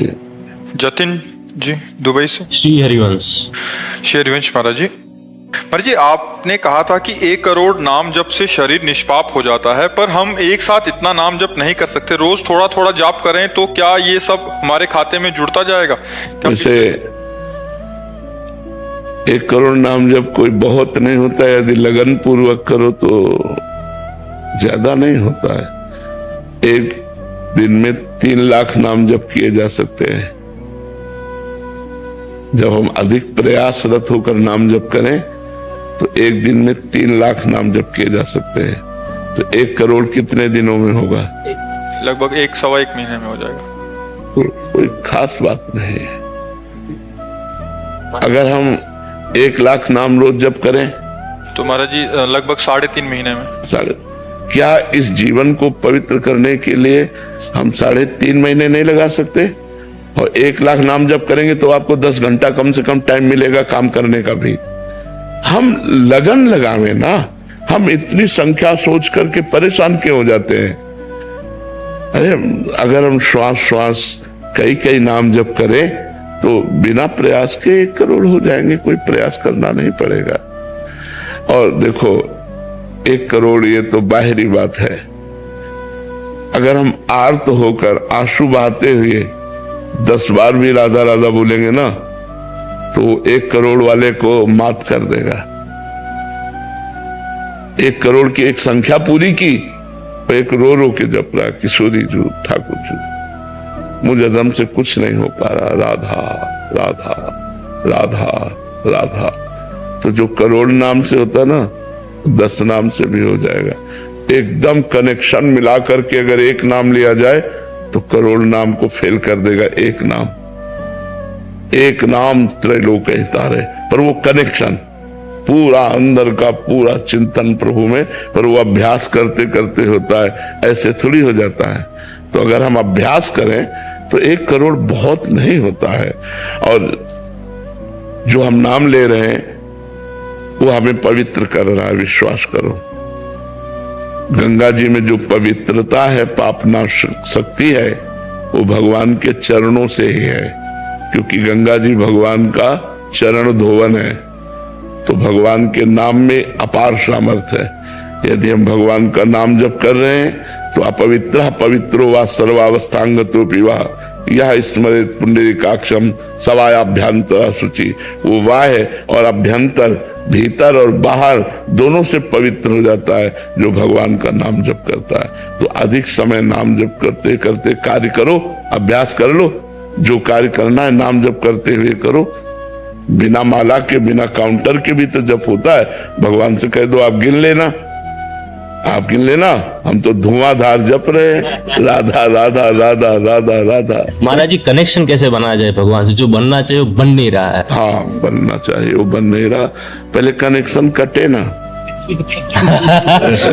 नमस्ते। जतिन जी दुबई से। श्री हरिवंश महाराज जी, महाराज जी आपने कहा था कि 1 करोड़ नाम जप से शरीर निष्पाप हो जाता है, पर हम एक साथ इतना नाम जप नहीं कर सकते। रोज थोड़ा थोड़ा जाप करें तो क्या ये सब हमारे खाते में जुड़ता जाएगा? वैसे 1 करोड़ नाम जप कोई बहुत नहीं होता है, यदि लगन पूर्वक करो तो ज्यादा नहीं होता है। एक दिन में 3 लाख नाम जप किए जा सकते हैं। जब हम अधिक प्रयासरत होकर नाम जप करें तो एक दिन में 3 लाख नाम जप किए जा सकते हैं। तो 1 करोड़ कितने दिनों में होगा? लगभग 1-1.25 महीने में हो जाएगा। तो कोई खास बात नहीं है। अगर हम 1 लाख नाम रोज जप करें तो महाराज जी लगभग 3.5 महीने में। क्या इस जीवन को पवित्र करने के लिए हम 3.5 महीने नहीं लगा सकते? और 1 लाख नाम जप करेंगे तो आपको 10 घंटा कम से कम टाइम मिलेगा काम करने का भी। हम लगन लगावे ना, हम इतनी संख्या सोच करके परेशान क्यों हो जाते हैं? अरे अगर हम श्वास श्वास कई नाम जप करें तो बिना प्रयास के 1 करोड़ हो जाएंगे। कोई प्रयास करना नहीं पड़ेगा। और देखो 1 करोड़ ये तो बाहरी बात है। अगर हम आर्त होकर आंसू बहाते हुए 10 बार भी राधा राधा बोलेंगे ना तो 1 करोड़ वाले को मात कर देगा। 1 करोड़ की एक संख्या पूरी की, एक रो रो के जप रहा, किशोरी जू ठाकुर जू, मुझे दम से कुछ नहीं हो पा रहा, राधा राधा राधा राधा। तो जो करोड़ नाम से होता ना 10 नाम से भी हो जाएगा। एकदम कनेक्शन मिला करके अगर एक नाम लिया जाए तो करोड़ नाम को फेल कर देगा। एक नाम त्रैलोक हितारे, पर वो कनेक्शन पूरा अंदर का पूरा चिंतन प्रभु में, पर वो अभ्यास करते करते होता है, ऐसे थोड़ी हो जाता है। तो अगर हम अभ्यास करें तो 1 करोड़ बहुत नहीं होता है। और जो हम नाम ले रहे हैं वो हमें पवित्र कर रहा है, विश्वास करो। गंगा जी में जो पवित्रता है, पापनाश शक्ति है, वो भगवान के चरणों से ही है, क्योंकि गंगा जी भगवान का चरण धोवन है। तो भगवान के नाम में अपार सामर्थ्य है। यदि हम भगवान का नाम जप कर रहे हैं तो अपवित्र पवित्रो वा सर्वावस्थांगतो पिवा यह स्मृत पुंडरीकाक्षम सवायाभ्यंतर शुचि। वो वाह और अभ्यंतर, भीतर और बाहर दोनों से पवित्र हो जाता है जो भगवान का नाम जप करता है। तो अधिक समय नाम जप करते करते कार्य करो, अभ्यास कर लो। जो कार्य करना है नाम जप करते हुए करो। बिना माला के, बिना काउंटर के भी तो जप होता है। भगवान से कह दो आप गिन लेना, आप गिन लेना, हम तो धुआंधार जप रहे हैं, राधा राधा राधा राधा राधा। महाराज जी कनेक्शन कैसे बनाया जाए भगवान से? जो बनना चाहिए वो बन नहीं रहा है। हाँ, बनना चाहिए वो बन नहीं रहा। पहले कनेक्शन कटे ना।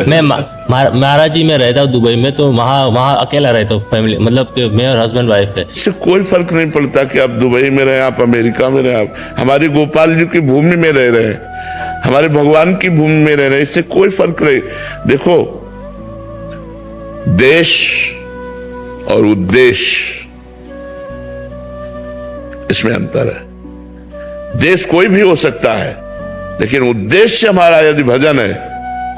मैं महाराज जी मैं रहता हूँ दुबई में, तो वहाँ अकेला रहता हूँ, फैमिली मतलब कि मैं और हस्बैंड वाइफ है। इससे कोई फर्क नहीं पड़ता कि आप दुबई में रहे, आप अमेरिका में रहे, आप हमारी गोपाल जी की भूमि में रह रहे हैं, हमारे भगवान की भूमि में रह रहे हैं, इससे कोई फर्क नहीं। देखो, देश और उद्देश्य इसमें अंतर है। देश कोई भी हो सकता है, लेकिन उद्देश्य हमारा यदि भजन है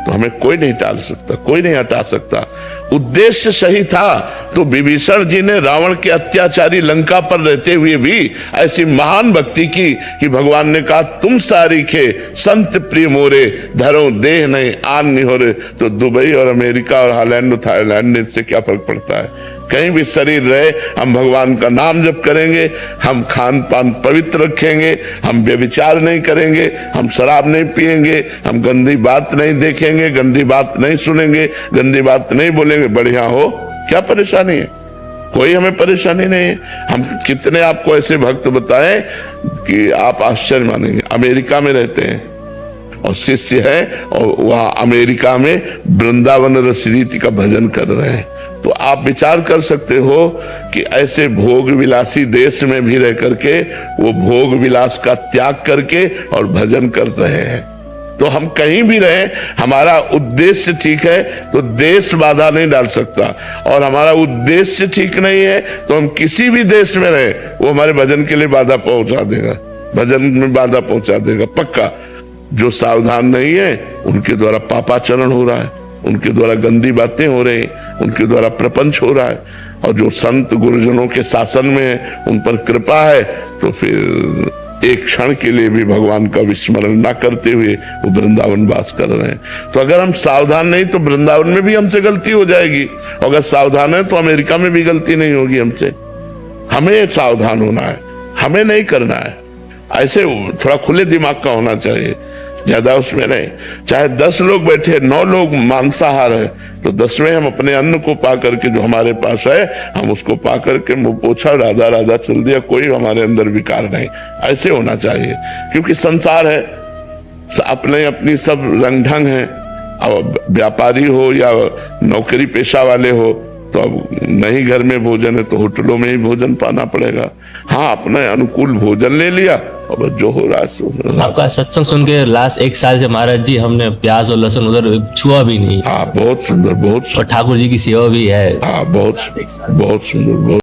तो हमें कोई नहीं टाल सकता, कोई नहीं हटा सकता। उद्देश्य सही था तो विभीषण जी ने रावण के अत्याचारी लंका पर रहते हुए भी ऐसी महान भक्ति की कि भगवान ने कहा तुम सारीखे संत प्रिय मोरे, धरो देह नहीं आन नहीं हो रहे। तो दुबई और अमेरिका और हॉलैंड और थाईलैंड में इससे क्या फर्क पड़ता है? कहीं भी शरीर रहे, हम भगवान का नाम जप करेंगे, हम खान पान पवित्र रखेंगे, हम व्यभिचार नहीं करेंगे, हम शराब नहीं पिएंगे, हम गंदी बात नहीं देखेंगे, गंदी बात नहीं सुनेंगे, गंदी बात नहीं बोलेंगे। बढ़िया हो, क्या परेशानी है? कोई हमें परेशानी नहीं है। हम कितने आपको ऐसे भक्त बताएं कि आप आश्चर्य मानेंगे। अमेरिका में रहते हैं और शिष्य है, और वहां अमेरिका में वृंदावन रस रीति का भजन कर रहे हैं। तो आप विचार कर सकते हो कि ऐसे भोग विलासी देश में भी रह करके वो भोग विलास का त्याग करके और भजन कर रहे हैं। तो हम कहीं भी रहे, हमारा उद्देश्य ठीक है तो देश बाधा नहीं डाल सकता, और हमारा उद्देश्य ठीक नहीं है तो हम किसी भी देश में रहे वो हमारे भजन के लिए बाधा पहुंचा देगा, भजन में बाधा पहुंचा देगा पक्का। जो सावधान नहीं है उनके द्वारा पापाचरण हो रहा है, उनके द्वारा गंदी बातें हो रही, उनके द्वारा प्रपंच हो रहा है, और जो संत गुरुजनों के शासन में है उन पर कृपा है तो फिर एक क्षण के लिए भी भगवान का विस्मरण ना करते हुए वो वृंदावन वास कर रहे हैं। तो अगर हम सावधान नहीं तो वृंदावन में भी हमसे गलती हो जाएगी, और अगर सावधान है तो अमेरिका में भी गलती नहीं होगी हमसे। हमें सावधान होना है, हमें नहीं करना है। ऐसे थोड़ा खुले दिमाग का होना चाहिए, ज्यादा उसमें नहीं। चाहे 10 लोग बैठे, 9 लोग मांसाहार है, तो 10वें हम अपने अन्न को पा करके जो हमारे पास है हम उसको पा करके मुंह पोछा राधा राधा चल दिया, कोई हमारे अंदर विकार नहीं। ऐसे होना चाहिए, क्योंकि संसार है, अपने अपनी सब रंग ढंग है। अब व्यापारी हो या नौकरी पेशा वाले हो तो अब नहीं घर में भोजन है तो होटलों में ही भोजन पाना पड़ेगा। हाँ, अपने अनुकूल भोजन ले लिया और जो हो रहा है। आपका सत्संग सुन के लास्ट 1 साल से महाराज जी हमने प्याज और लहसुन उधर छुआ भी नहीं। हाँ, बहुत सुंदर, बहुत और ठाकुर जी की सेवा भी है। हाँ, बहुत सुंदर, बहुत